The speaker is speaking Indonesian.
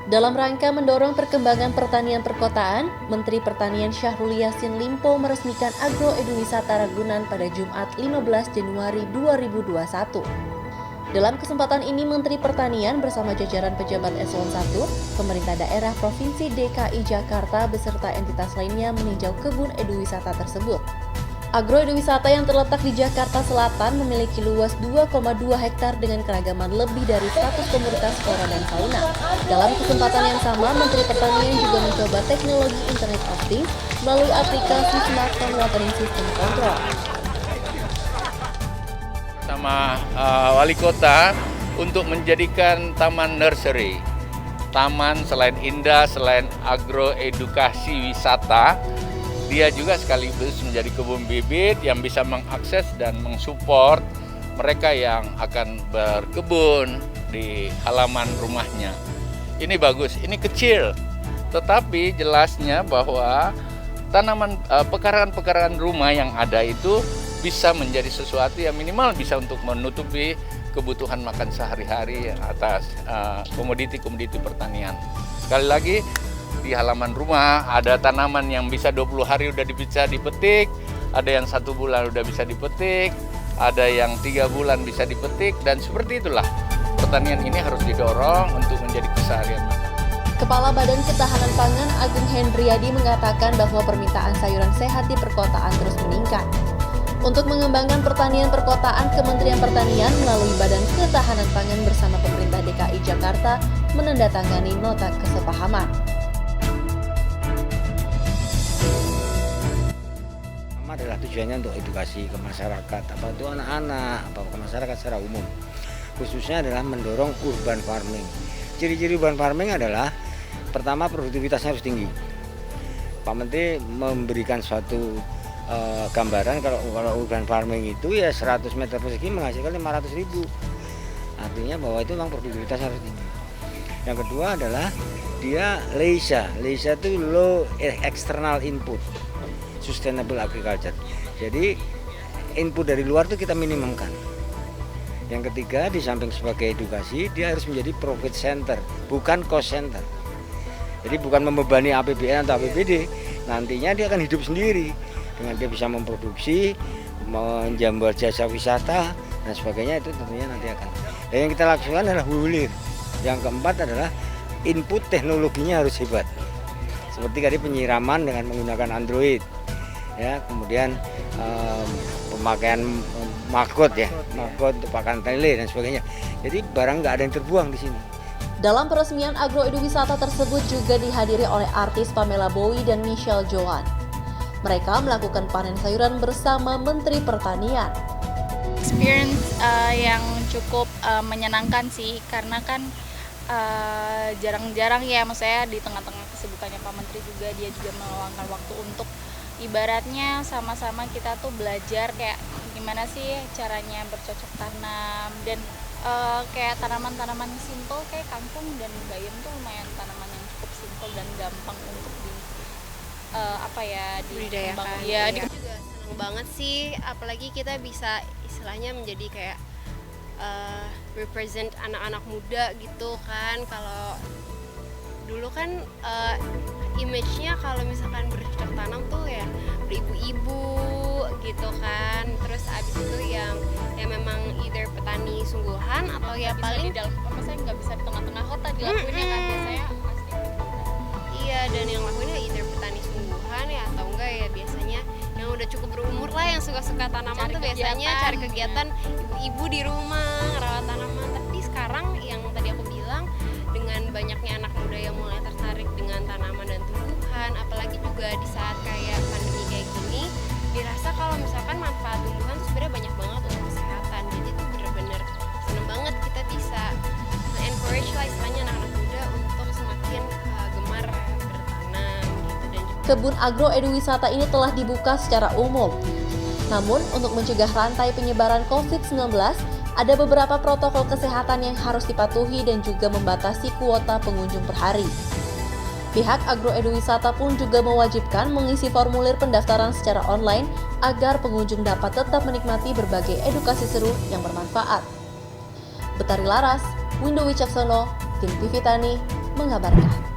Dalam rangka mendorong perkembangan pertanian perkotaan, Menteri Pertanian Syahrul Yassin Limpo meresmikan Agroeduwisata Ragunan pada Jumat 15 Januari 2021. Dalam kesempatan ini, Menteri Pertanian bersama jajaran pejabat eselon 1, pemerintah daerah Provinsi DKI Jakarta beserta entitas lainnya meninjau kebun eduwisata tersebut. Agroeduwisata yang terletak di Jakarta Selatan memiliki luas 2,2 hektar dengan keragaman lebih dari 100 komoditas flora dan fauna. Dalam kesempatan yang sama, Menteri Pertanian juga mencoba teknologi Internet of Things melalui aplikasi Smartphone Watering System Control. Sama wali kota untuk menjadikan taman nursery. Taman selain indah, selain agroedukasi wisata, dia juga sekaligus menjadi kebun bibit yang bisa mengakses dan mensupport mereka yang akan berkebun di halaman rumahnya. Ini bagus, ini kecil, tetapi jelasnya bahwa tanaman pekarangan-pekarangan rumah yang ada itu bisa menjadi sesuatu yang minimal bisa untuk menutupi kebutuhan makan sehari-hari atas komoditi-komoditi pertanian. Sekali lagi, di halaman rumah ada tanaman yang bisa 20 hari udah bisa dipetik, ada yang 1 bulan udah bisa dipetik, ada yang 3 bulan bisa dipetik, dan seperti itulah pertanian ini harus didorong untuk menjadi keseharian masyarakat. Kepala Badan Ketahanan Pangan Agung Hendriadi mengatakan bahwa permintaan sayuran sehat di perkotaan terus meningkat. Untuk mengembangkan pertanian perkotaan, Kementerian Pertanian melalui Badan Ketahanan Pangan bersama pemerintah DKI Jakarta menandatangani nota kesepahaman. Adalah tujuannya untuk edukasi ke masyarakat, apa itu anak-anak, apa ke masyarakat secara umum. Khususnya adalah mendorong urban farming. Ciri-ciri urban farming adalah pertama produktivitasnya harus tinggi. Pak Menteri memberikan suatu gambaran kalau urban farming itu ya 100 meter persegi menghasilkan 500.000. Artinya bahwa itu memang produktivitasnya harus tinggi. Yang kedua adalah dia LEISA. LEISA itu low external input. Sustainable agriculture. Jadi input dari luar itu kita minimumkan. Yang ketiga, di samping sebagai edukasi, dia harus menjadi profit center, bukan cost center. Jadi bukan membebani APBN atau APBD. Nantinya dia akan hidup sendiri dengan dia bisa memproduksi, menjambar jasa wisata dan sebagainya, itu tentunya nanti akan. Dan yang kita lakukan adalah hululir. Yang keempat adalah input teknologinya harus hebat. Seperti tadi penyiraman dengan menggunakan Android. Ya, kemudian pemakaian maggot untuk pakan tele dan sebagainya. Jadi barang nggak ada yang terbuang di sini. Dalam peresmian agroeduwisata tersebut juga dihadiri oleh artis Pamela Bowie dan Michelle Joan. Mereka melakukan panen sayuran bersama Menteri Pertanian. Experience yang cukup menyenangkan sih, karena kan jarang-jarang ya, maksudnya di tengah-tengah kesibukannya Pak Menteri juga dia juga meluangkan waktu untuk ibaratnya sama-sama kita tuh belajar kayak gimana sih caranya bercocok tanam, dan kayak tanaman-tanaman simpel kayak kangkung dan bayam tuh lumayan tanaman yang cukup simpel dan gampang untuk dibudidayakan. Ya, juga senang banget sih, apalagi kita bisa istilahnya menjadi kayak represent anak-anak muda gitu kan. Kalau dulu kan image-nya kalau misalkan bercocok tanam tuh ya beribu-ibu gitu kan, terus abis itu yang memang either petani sungguhan atau ya paling di dalam saya nggak bisa di tengah-tengah kota dilakuinnya kan biasanya pasti. Iya, dan yang lakuinnya either petani sungguhan ya atau enggak ya biasanya yang udah cukup berumur lah yang suka-suka tanaman tuh biasanya cari kegiatan ibu-ibu di rumah ngerawat tanaman. Tapi sekarang yang tadi aku bilang, dengan banyaknya anak muda yang mulai tertarik dengan tanaman dan tumbuhan, apalagi juga di saat kayak pandemi kayak gini, dirasa kalau misalkan manfaat tumbuhan tuh sebenarnya banyak banget untuk kesehatan. Jadi tuh bener-bener seneng banget kita bisa encourage lah istilahnya anak-anak muda untuk semakin gemar bertanam gitu. Dan Kebun agroeduwisata ini telah dibuka secara umum. Namun, untuk mencegah rantai penyebaran COVID-19, ada beberapa protokol kesehatan yang harus dipatuhi dan juga membatasi kuota pengunjung per hari. Pihak agroeduwisata pun juga mewajibkan mengisi formulir pendaftaran secara online agar pengunjung dapat tetap menikmati berbagai edukasi seru yang bermanfaat. Betari Laras, Windu Wicaksono, Tim TV Tani mengabarkan.